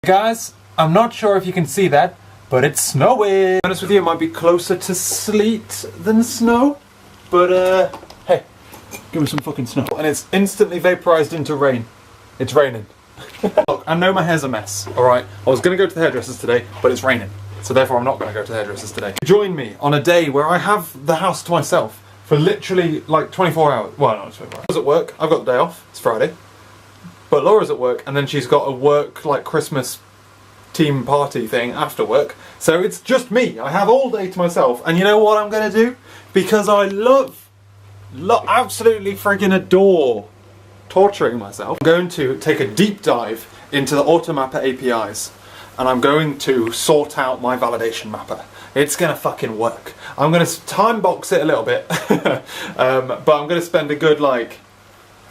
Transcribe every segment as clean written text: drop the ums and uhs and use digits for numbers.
Guys, I'm not sure if you can see that, but it's snowing. To be honest with you, it might be closer to sleet than snow, but hey, give me some fucking snow. And it's instantly vaporized into rain. It's raining. Look, I know my hair's a mess, alright? I was going to go to the hairdressers today, but it's raining. So therefore I'm not going to go to the hairdressers today. Join me on a day where I have the house to myself for literally like 24 hours. Well, not 24 hours. I was at work, I've got the day off, it's Friday. But Laura's at work, and then she's got a work, like, Christmas team party thing after work. So it's just me. I have all day to myself. And you know what I'm going to do? Because I absolutely friggin' adore torturing myself. I'm going to take a deep dive into the Automapper APIs. And I'm going to sort out my validation mapper. It's going to fucking work. I'm going to time box it a little bit. But I'm going to spend a good, like,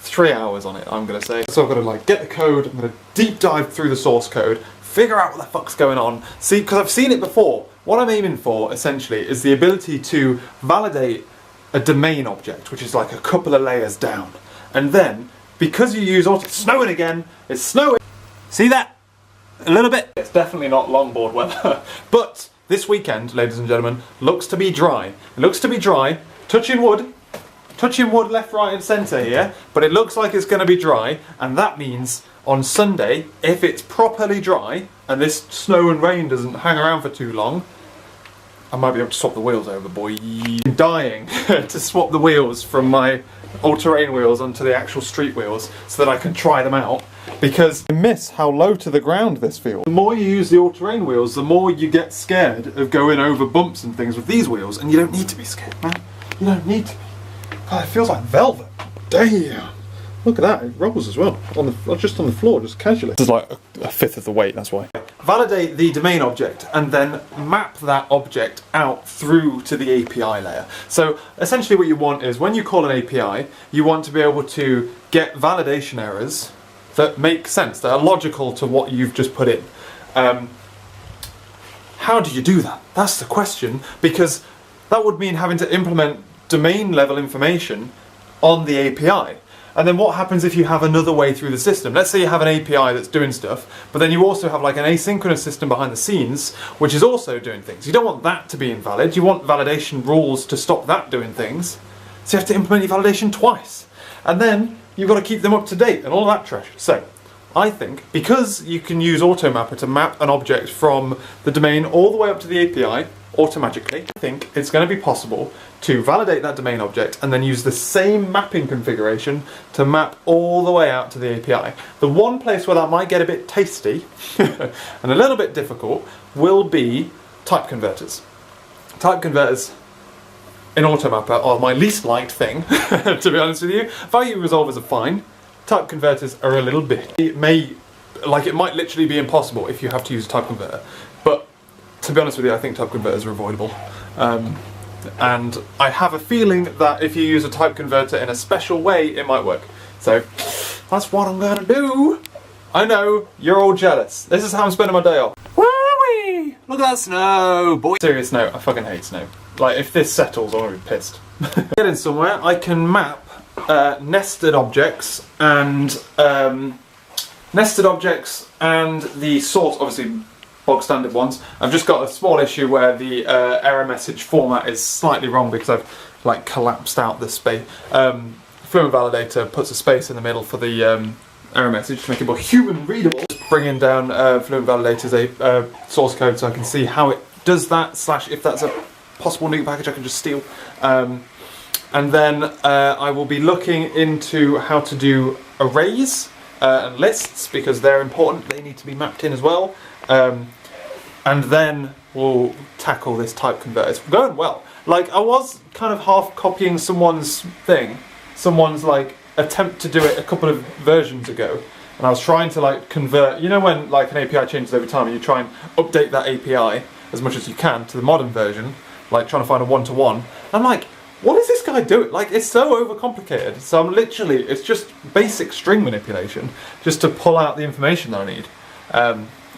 3 hours on it, I'm going to say. So I've got to like get the code, I'm going to deep dive through the source code, figure out what the fuck's going on. See, because I've seen it before. What I'm aiming for, essentially, is the ability to validate a domain object, which is like a couple of layers down. And then, because you use auto... It's snowing again! It's snowing! See that? A little bit. It's definitely not longboard weather. But this weekend, ladies and gentlemen, looks to be dry. It looks to be dry. Touching wood left, right and centre here, but it looks like it's going to be dry, and that means on Sunday, if it's properly dry, and this snow and rain doesn't hang around for too long, I might be able to swap the wheels over, boy. I'm dying to swap the wheels from my all-terrain wheels onto the actual street wheels so that I can try them out, because I miss how low to the ground this feels. The more you use the all-terrain wheels, the more you get scared of going over bumps and things with these wheels, and you don't need to be scared, man. You don't need to be. God, it feels like velvet. Damn. Look at that, it rolls as well. Just on the floor, just casually. This is like a fifth of the weight, that's why. Validate the domain object and then map that object out through to the API layer. So essentially what you want is, when you call an API, you want to be able to get validation errors that make sense, that are logical to what you've just put in. How do you do that? That's the question, because that would mean having to implement domain level information on the API. And then what happens if you have another way through the system? Let's say you have an API that's doing stuff, but then you also have like an asynchronous system behind the scenes which is also doing things. You don't want that to be invalid, you want validation rules to stop that doing things. So you have to implement your validation twice. And then you've got to keep them up to date and all that trash. So I think, because you can use Automapper to map an object from the domain all the way up to the API automatically, I think it's going to be possible to validate that domain object and then use the same mapping configuration to map all the way out to the API. The one place where that might get a bit tasty and a little bit difficult will be type converters. Type converters in Automapper are my least liked thing, to be honest with you. Value resolvers are fine. Type converters are a little bit. It might literally be impossible if you have to use a type converter. But to be honest with you, I think type converters are avoidable. And I have a feeling that if you use a type converter in a special way, it might work. So that's what I'm gonna do. I know, you're all jealous. This is how I'm spending my day off. Woo-wee! Look at that snow, boy. Serious snow, I fucking hate snow. Like, if this settles, I'm gonna be pissed. Getting somewhere, I can map nested objects and the source, obviously bog standard ones. I've just got a small issue where the error message format is slightly wrong because I've like collapsed out the space. Fluent Validator puts a space in the middle for the error message to make it more human readable. Just bringing down Fluent Validator's source code so I can see how it does that, / if that's a possible new package I can just steal. And then I will be looking into how to do arrays and lists, because they're important, they need to be mapped in as well. And then we'll tackle this type converter. It's going well. Like, I was kind of half copying someone's thing, someone's like attempt to do it a couple of versions ago, and I was trying to like convert, you know when like an API changes over time and you try and update that API as much as you can to the modern version, like trying to find a one-to-one. I'm like, what is this guy doing? Like, it's so overcomplicated. So I'm literally, it's just basic string manipulation just to pull out the information that I need.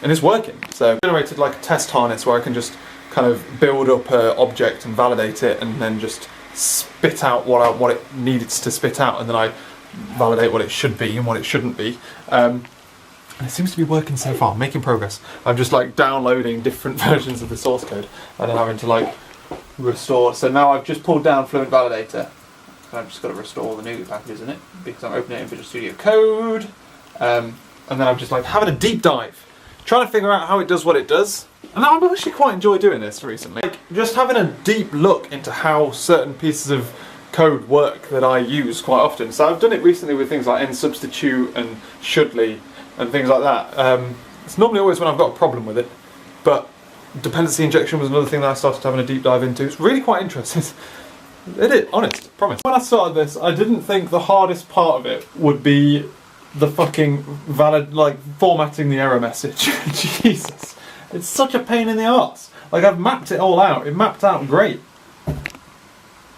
And it's working. So I generated like a test harness where I can just kind of build up an object and validate it and then just spit out what it needs to spit out, and then I validate what it should be and what it shouldn't be. And it seems to be working so far, making progress. I'm just like downloading different versions of the source code and then having to like restore. So now I've just pulled down Fluent Validator. And I've just got to restore the NuGet packages in it because I'm opening it in Visual Studio Code. And then I'm just like having a deep dive, trying to figure out how it does what it does. And I've actually quite enjoyed doing this recently. Like, just having a deep look into how certain pieces of code work that I use quite often. So I've done it recently with things like nsubstitute and shouldly and things like that. It's normally always when I've got a problem with it, but dependency injection was another thing that I started having a deep dive into. It's really quite interesting. It is, honest, promise. When I started this, I didn't think the hardest part of it would be the fucking formatting the error message. Jesus. It's such a pain in the arse. Like, I've mapped it all out. It mapped out great.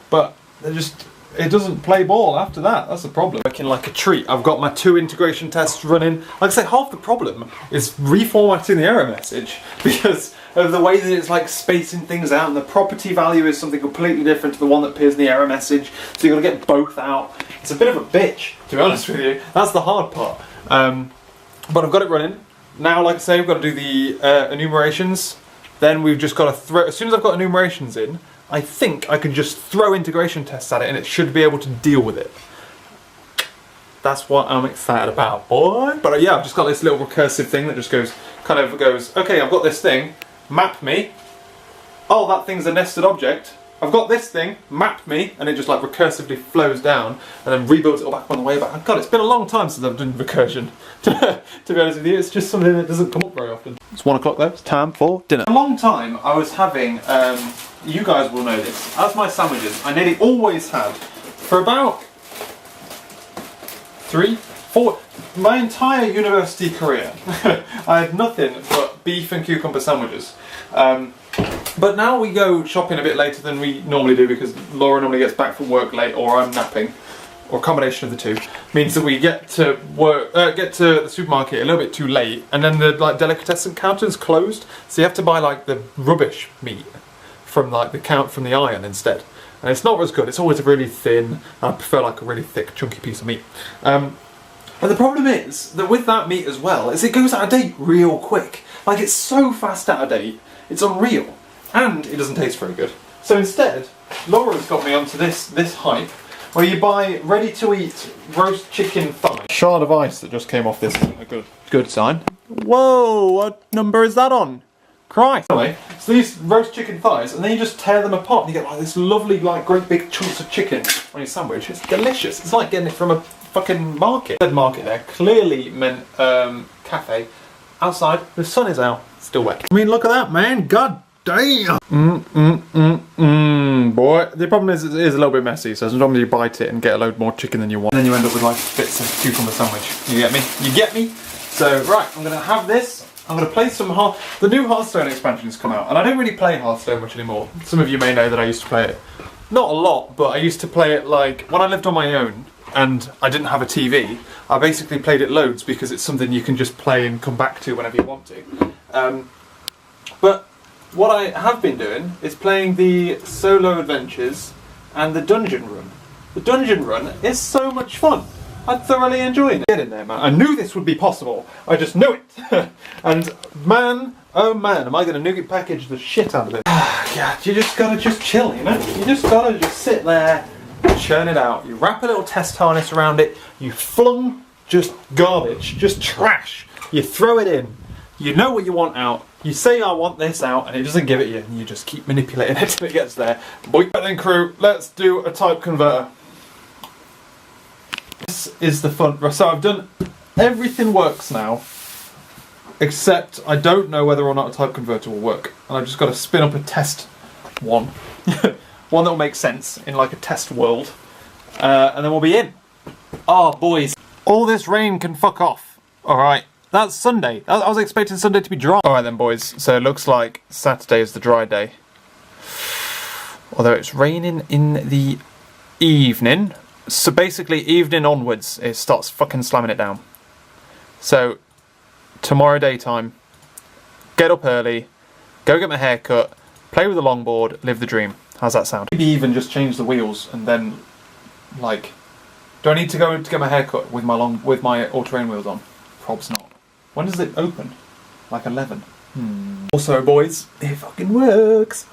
But it doesn't play ball after that. That's the problem. Working like a treat. I've got my 2 integration tests running. Like I say, half the problem is reformatting the error message because of the way that it's like spacing things out, and the property value is something completely different to the one that appears in the error message. So you've got to get both out. It's a bit of a bitch, to be honest with you. That's the hard part. But I've got it running. Now, like I say, we've got to do the enumerations. Then we've just got to throw, as soon as I've got enumerations in, I think I can just throw integration tests at it and it should be able to deal with it. That's what I'm excited about, boy. But yeah, I've just got this little recursive thing that just goes, okay, I've got this thing, map me. Oh, that thing's a nested object. I've got this thing, map me, and it just like recursively flows down and then rebuilds it all back on the way back. God, it's been a long time since I've done recursion. To be honest with you, it's just something that doesn't come up very often. It's 1 o'clock though, it's time for dinner. For a long time I was having, you guys will know this, as my sandwiches, I nearly always had, for about 3, 4, my entire university career, I had nothing but beef and cucumber sandwiches. But now we go shopping a bit later than we normally do because Laura normally gets back from work late, or I'm napping, or a combination of the two. Means that we get to the supermarket a little bit too late, and then the like delicatessen counter's closed, so you have to buy like the rubbish meat from like from the aisle instead. And it's not as good. It's always really thin. I prefer like a really thick, chunky piece of meat. And the problem is that with that meat as well, is it goes out of date real quick. Like, it's so fast out of date, it's unreal. And it doesn't taste very good. So instead, Laura's got me onto this hype, where you buy ready-to-eat roast chicken thigh. Shard of ice that just came off this isn't a good sign. Whoa, what number is that on? Christ. Anyway, so these roast chicken thighs, and then you just tear them apart, and you get like this lovely, like, great big chunks of chicken on your sandwich. It's delicious. It's like getting it from a fucking market. Said market there clearly meant cafe. Outside, the sun is out, still wet. I mean, look at that, man. God damn. Boy. The problem is it is a little bit messy, so sometimes you bite it and get a load more chicken than you want. And then you end up with like bits of cucumber sandwich. You get me? You get me? So, right, I'm going to have this. I'm going to play some the new Hearthstone expansion has come out, and I don't really play Hearthstone much anymore. Some of you may know that I used to play it. Not a lot, but I used to play it like when I lived on my own and I didn't have a TV. I basically played it loads because it's something you can just play and come back to whenever you want to. But what I have been doing is playing the solo adventures and the dungeon run. The dungeon run is so much fun. I'm thoroughly enjoying it. Get in there, man. I knew this would be possible. I just knew it. And man, oh man, am I going to NuGet package the shit out of it. Yeah, you just gotta chill, you know? You just gotta sit there, churn it out. You wrap a little test harness around it. You flung just garbage, just trash. You throw it in. You know what you want out. You say, I want this out, and it doesn't give it you, and you just keep manipulating it till it gets there. Boy, then crew, let's do a type converter. This is the fun. So I've done, everything works now, except I don't know whether or not a type converter will work. And I've just got to spin up a test one. One that will make sense in like a test world. And then we'll be in. Oh, boys. All this rain can fuck off. Alright. That's Sunday. I was expecting Sunday to be dry. Alright then, boys. So it looks like Saturday is the dry day. Although it's raining in the evening. So basically, evening onwards, it starts fucking slamming it down. So, tomorrow daytime, get up early, go get my hair cut, play with the longboard, live the dream. How's that sound? Maybe even just change the wheels and then, like, do I need to go to get my hair cut with my all-terrain wheels on? Probs not. When does it open? Like 11. Also, boys, it fucking works.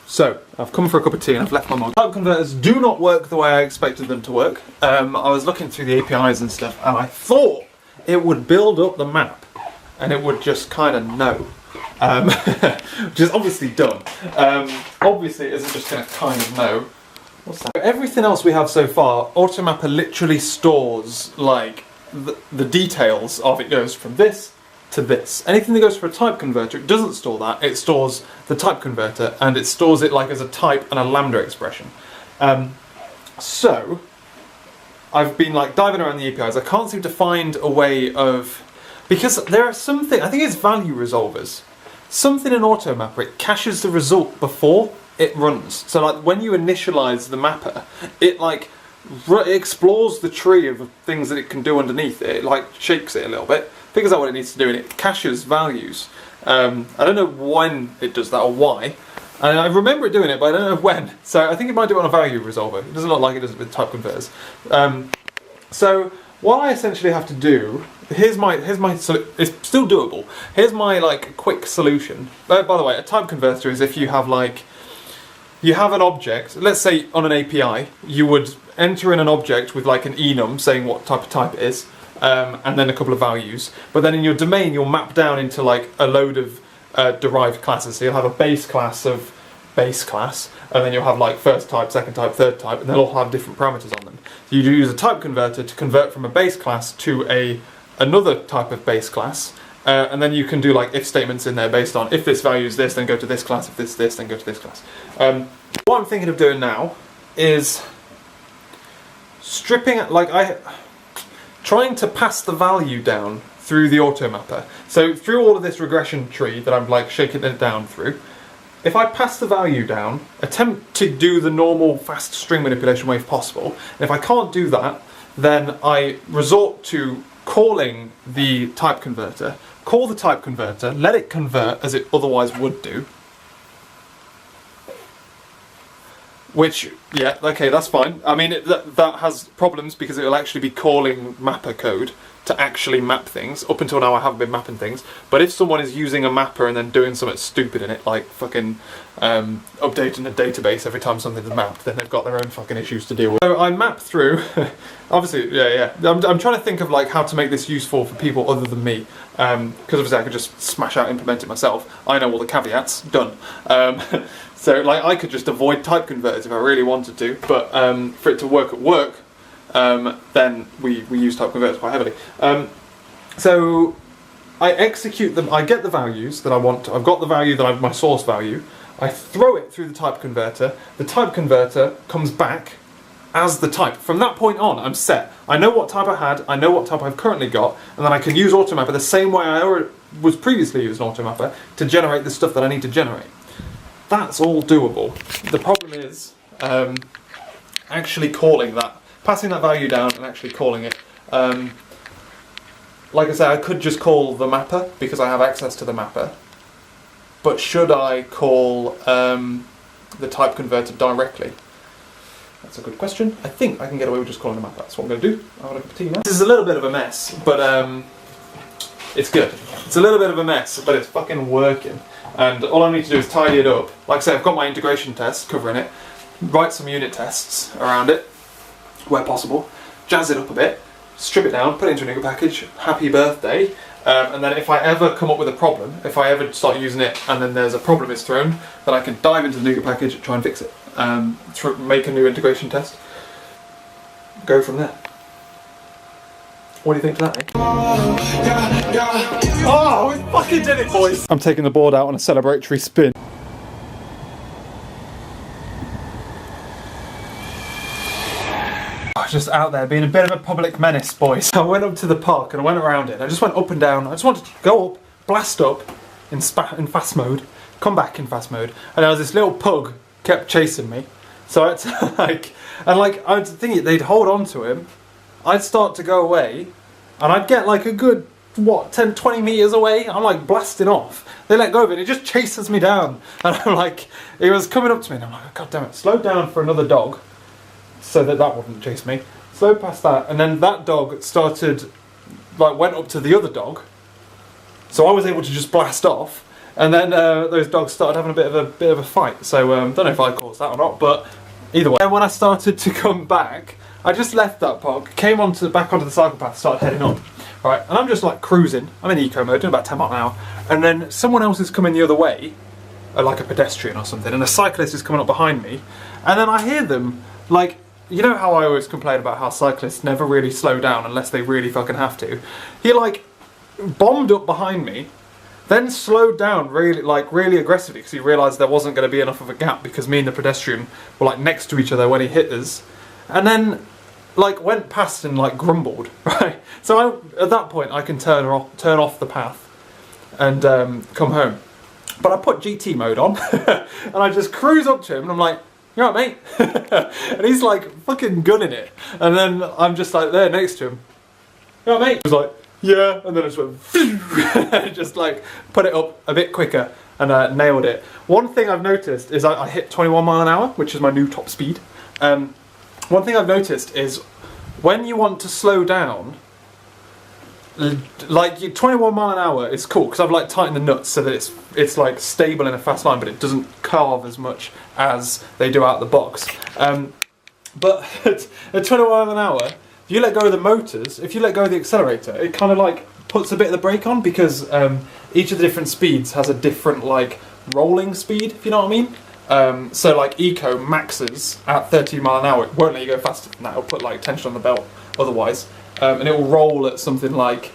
So, I've come for a cup of tea and I've left my mug. Type converters do not work the way I expected them to work. I was looking through the APIs and stuff, and I thought it would build up the map, and it would just kind of know. Which is obviously dumb. Obviously it isn't just going to kind of know. What's that? Everything else we have so far, Automapper literally stores, like, the details of it goes from this to this. Anything that goes for a type converter, it doesn't store that, it stores the type converter, and it stores it like as a type and a lambda expression. So, I've been like diving around the APIs, I can't seem to find a way of... Because there are something, I think it's value resolvers. Something in Automapper, it caches the result before it runs. So like when you initialize the mapper, it like it explores the tree of things that it can do underneath it. It like shakes it a little bit, figures out what it needs to do, and it caches values. I don't know when it does that or why. And I remember it doing it, but I don't know when. So I think it might do it on a value resolver. It doesn't look like it does it with type converters. So what I essentially have to do, here's my it's still doable. Here's my like quick solution. By the way, a type converter is if you have like, you have an object, let's say on an API, you would enter in an object with like an enum saying what type of type it is, and then a couple of values. But then in your domain, you'll map down into like a load of derived classes. So you'll have a base class of base class, and then you'll have like first type, second type, third type, and they'll all have different parameters on them. So you use a type converter to convert from a base class to another type of base class, and then you can do like if statements in there based on if this value is this, then go to this class, if this, then go to this class. What I'm thinking of doing now is stripping, trying to pass the value down through the Automapper. So through all of this regression tree that I'm like shaking it down through, if I pass the value down, attempt to do the normal fast string manipulation way if possible, and if I can't do that, then I resort to calling the type converter, call the type converter, let it convert as it otherwise would do. Which, yeah, okay, that's fine. I mean, that has problems because it will actually be calling mapper code to actually map things. Up until now I haven't been mapping things, but if someone is using a mapper and then doing something stupid in it, like fucking updating a database every time something's mapped, then they've got their own fucking issues to deal with. So I map through, obviously, yeah. I'm trying to think of like how to make this useful for people other than me, because obviously I could just smash out, implement it myself. I know all the caveats, done. So like I could just avoid type converters if I really wanted to, but for it to work at work, then we use type converters quite heavily. So I execute them, I get the values that I want, I've got the value that I've my source value, I throw it through the type converter comes back as the type. From that point on, I'm set. I know what type I had, I know what type I've currently got, and then I can use Automapper the same way I was previously using Automapper to generate the stuff that I need to generate. That's all doable. The problem is actually calling that, passing that value down and actually calling it. Like I said, I could just call the mapper because I have access to the mapper, but should I call the type converter directly? That's a good question. I think I can get away with just calling the mapper. That's what I'm going to do. I'm going to continue now. This is a little bit of a mess, but it's good. It's a little bit of a mess, but it's fucking working. And all I need to do is tidy it up. Like I said, I've got my integration tests covering it, write some unit tests around it, where possible, jazz it up a bit, strip it down, put it into a NuGet package, happy birthday, and then if I ever come up with a problem, if I ever start using it and then there's a problem is thrown, then I can dive into the NuGet package and try and fix it. Make a new integration test, go from there. What do you think to that, eh? Oh, we fucking did it, boys! I'm taking the board out on a celebratory spin. Just out there being a bit of a public menace, boys. I went up to the park and I went around it. I just went up and down. I just wanted to go up, blast up in fast mode, come back in fast mode, and there was this little pug kept chasing me. So I had to I was thinking they'd hold on to him. I'd start to go away, and I'd get like a good, 10, 20 meters away. I'm like blasting off. They let go of it, it just chases me down. And I'm like, it was coming up to me, and I'm like, God damn it, slowed down for another dog, so that wouldn't chase me. Slowed past that, and then that dog started, went up to the other dog, So I was able to just blast off, and then those dogs started having a bit of a fight. So don't know if I caused that or not, but either way. And when I started to come back, I just left that park, came back onto the cycle path, started heading on. Right, and I'm just like cruising. I'm in eco mode, doing about 10 miles an hour, and then someone else is coming the other way, like a pedestrian or something, and a cyclist is coming up behind me, and then I hear them like. You know how I always complain about how cyclists never really slow down unless they really fucking have to? He like bombed up behind me, then slowed down really aggressively because he realised there wasn't going to be enough of a gap because me and the pedestrian were like next to each other when he hit us, and then like went past and like grumbled, right? So at that point I can turn off the path and come home. But I put GT mode on and I just cruise up to him and I'm like, "You alright, mate?" And he's like fucking gunning it. And then I'm just like there next to him. "You alright, mate?" He was like, "Yeah." And then I just went, just like put it up a bit quicker and nailed it. One thing I've noticed is I hit 21 miles an hour, which is my new top speed. One thing I've noticed is when you want to slow down, like 21 mile an hour is cool because I've like tightened the nuts so that it's like stable in a fast line, but it doesn't carve as much as they do out the box. But at 21 mile an hour, if you let go of the motors, if you let go of the accelerator, it kind of like puts a bit of the brake on because each of the different speeds has a different like rolling speed, if you know what I mean. So like eco maxes at 13 mile an hour, it won't let you go faster than that. It'll put like tension on the belt otherwise. And it will roll at something like,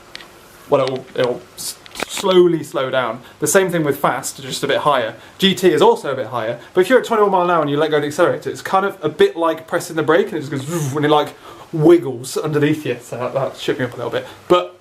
well, it'll slowly slow down. The same thing with fast, just a bit higher. GT is also a bit higher, but if you're at 21 mile an hour and you let go of the accelerator, it's kind of a bit like pressing the brake, and it just goes when it like wiggles underneath you. So that shook me up a little bit. But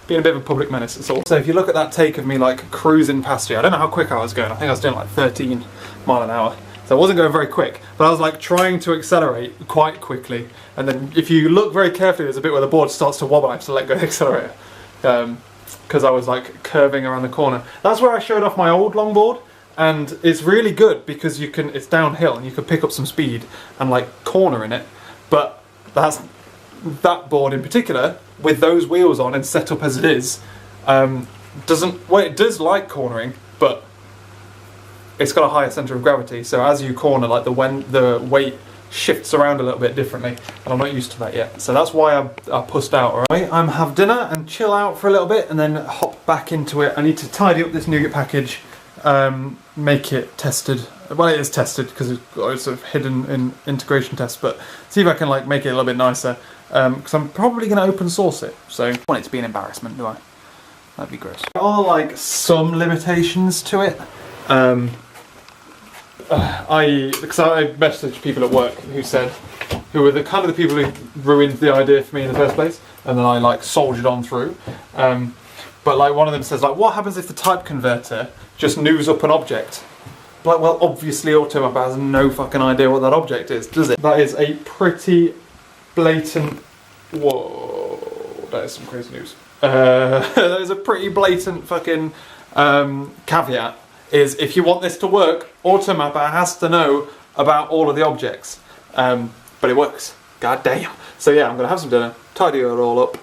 being a bit of a public menace, it's all. So if you look at that take of me like cruising past you, I don't know how quick I was going. I think I was doing like 13 mile an hour. So I wasn't going very quick, but I was like trying to accelerate quite quickly. And then if you look very carefully, there's a bit where the board starts to wobble. I have to let go of the accelerator because I was like curving around the corner. That's where I showed off my old longboard, and it's really good because it's downhill and you can pick up some speed and like corner in it. But that board in particular, with those wheels on and set up as it is, it does like cornering, but it's got a higher centre of gravity, so as you corner, like the weight shifts around a little bit differently, and I'm not used to that yet. So that's why I pussed out. Alright, I'm have dinner and chill out for a little bit, and then hop back into it. I need to tidy up this nougat package, make it tested. Well, it is tested because it's sort of hidden in integration tests, but see if I can like make it a little bit nicer. Because I'm probably going to open source it, so I don't want it to be an embarrassment, do I? That'd be gross. There are like some limitations to it. Because I messaged people at work who were the kind of the people who ruined the idea for me in the first place, and then I like soldiered on through. But like one of them says like, what happens if the type converter just news up an object? Like, well, obviously Automapper has no fucking idea what that object is, does it? That is a pretty blatant. Whoa, that is some crazy news. That is a pretty blatant fucking caveat. Is if you want this to work, Automapper has to know about all of the objects. But it works. God damn. So yeah, I'm going to have some dinner, tidy it all up.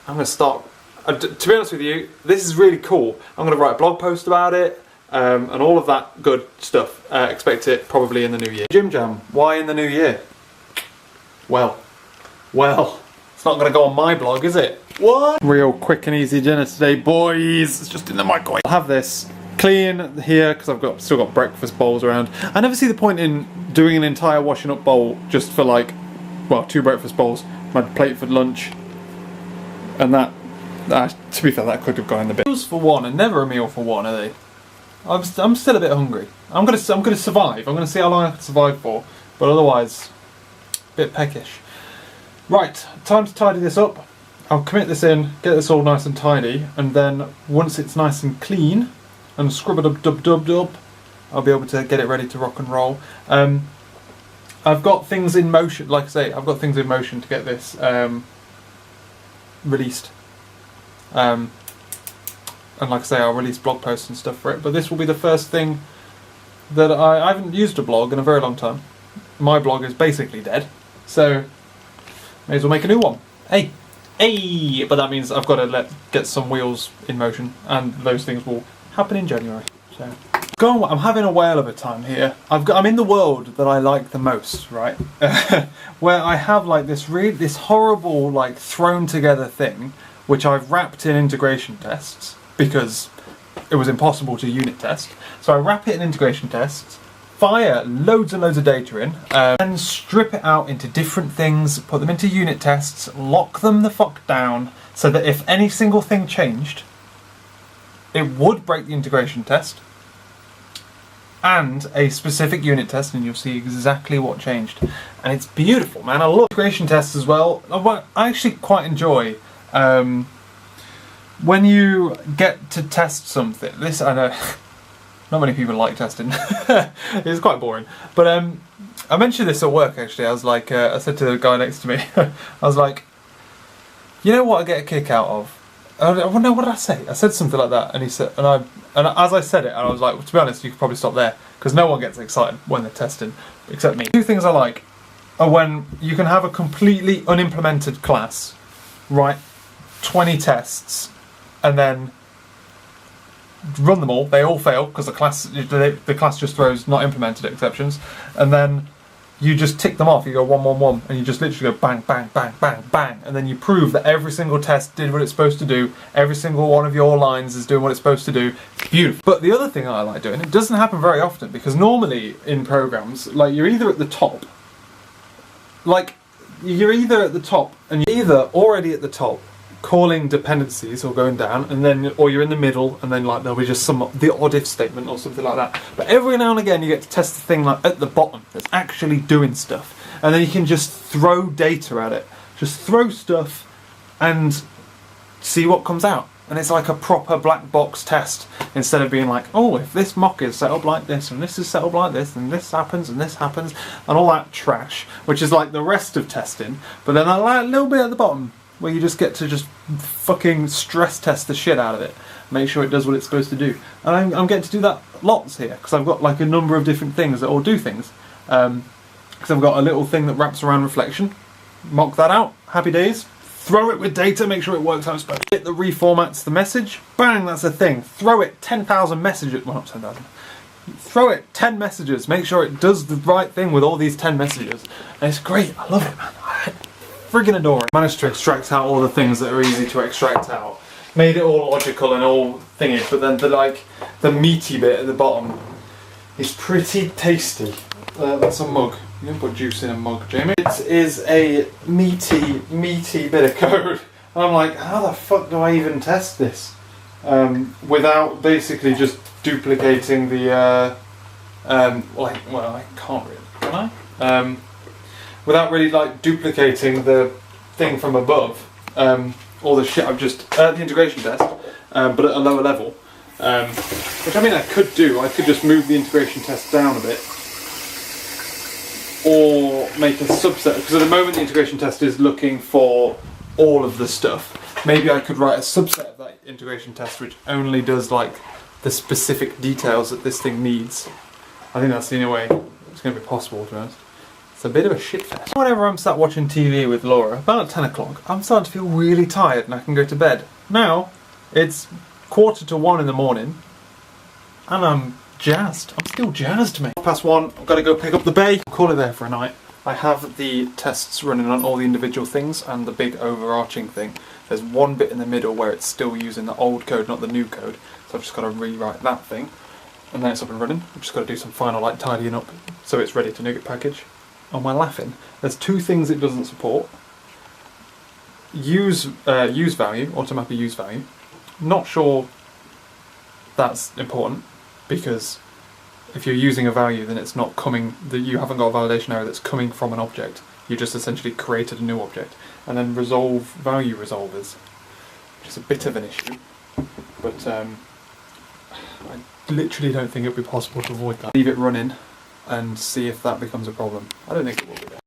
I'm going to start. To be honest with you, this is really cool. I'm going to write a blog post about it and all of that good stuff. Expect it probably in the new year. Gym Jam. Why in the new year? Well, it's not going to go on my blog, is it? What? Real quick and easy dinner today, boys. It's just in the microwave. I'll have this clean here because I've still got breakfast bowls around. I never see the point in doing an entire washing up bowl just for like, well, 2 breakfast bowls, my plate for lunch, and that to be fair, that could have gone in the bin. Meals for one, and never a meal for one, are they? I'm still a bit hungry. I'm gonna survive. I'm gonna see how long I can survive for, but otherwise, a bit peckish. Right, time to tidy this up. I'll commit this in, get this all nice and tidy, and then once it's nice and clean and scrub-a-dub-dub-dub-dub, I'll be able to get it ready to rock and roll. I've got things in motion, like I say, I've got things in motion to get this released. And like I say, I'll release blog posts and stuff for it, but this will be the first thing that I haven't used a blog in a very long time. My blog is basically dead, so may as well make a new one. Hey, Hey, but that means I've got to get some wheels in motion, and those things will happen in January. So, I'm having a whale of a time here. I'm in the world that I like the most, right? Where I have like this horrible like thrown together thing, which I've wrapped in integration tests because it was impossible to unit test. So I wrap it in integration tests, fire loads and loads of data in, and strip it out into different things, put them into unit tests, lock them the fuck down, so that if any single thing changed, it would break the integration test, and a specific unit test, and you'll see exactly what changed. And it's beautiful, man. I love integration tests as well. I actually quite enjoy when you get to test something. This, I know, not many people like testing. It's quite boring. But I mentioned this at work actually. I was like, I said to the guy next to me, I was like, you know what I get a kick out of? No, what did I say? I said something like that, and he said, and as I said it, and I was like, well, to be honest, you could probably stop there because no one gets excited when they're testing, except me. Two things I like are when you can have a completely unimplemented class, write 20 tests, and then run them all. They all fail because the class just throws not implemented exceptions, and then you just tick them off. You go 1, 1, 1, and you just literally go bang, bang, bang, bang, bang, and then you prove that every single test did what it's supposed to do. Every single one of your lines is doing what it's supposed to do. It's beautiful. But the other thing I like doing, it doesn't happen very often because normally in programs, like you're either at the top, and you're either already at the top, calling dependencies or going down, and then or you're in the middle, and then like there'll be just the odd if statement or something like that. But every now and again you get to test the thing like at the bottom that's actually doing stuff, and then you can just throw data at it, just throw stuff and see what comes out. And it's like a proper black box test instead of being like, oh, if this mock is set up like this and this is set up like this and this happens and all that trash, which is like the rest of testing. But then a little bit at the bottom where you just get to just fucking stress test the shit out of it, make sure it does what it's supposed to do. And I'm getting to do that lots here because I've got like a number of different things that all do things. Because I've got a little thing that wraps around reflection, mock that out, happy days. Throw it with data, make sure it works how it's supposed to. Hit the reformats the message, bang, that's a thing. Throw it 10,000 messages, well not 10,000. Throw it 10 messages, make sure it does the right thing with all these 10 messages. And it's great, I love it, man. Friggin' adore it. Managed to extract out all the things that are easy to extract out. Made it all logical and all thingy, but then the meaty bit at the bottom is pretty tasty. That's a mug. You can put juice in a mug, Jamie. It is a meaty bit of code. And I'm like, how the fuck do I even test this? Without basically just duplicating the, well, I can't really, can I? Without really like duplicating the thing from above, all the shit I've just, the integration test, but at a lower level. Which I mean I could do, I could just move the integration test down a bit, or make a subset, because at the moment the integration test is looking for all of the stuff. Maybe I could write a subset of that integration test which only does like the specific details that this thing needs. I think that's the only way it's going to be possible, to be honest. It's a bit of a shit fest. Whenever I'm sat watching TV with Laura, about 10 o'clock, I'm starting to feel really tired and I can go to bed. Now, it's 1:45 in the morning, and I'm jazzed. I'm still jazzed, mate. 1:30, I've got to go pick up the bay. Call it there for a night. I have the tests running on all the individual things and the big overarching thing. There's one bit in the middle where it's still using the old code, not the new code. So I've just got to rewrite that thing. And then it's up and running. I've just got to do some final like tidying up so it's ready to NuGet package. Oh, am I laughing? There's two things it doesn't support. Use value, automapper use value. Not sure that's important, because if you're using a value then it's not coming, you haven't got a validation error that's coming from an object. You just essentially created a new object. And then resolve value resolvers, which is a bit of an issue, but I literally don't think it would be possible to avoid that. Leave it running and see if that becomes a problem. I don't think it will be.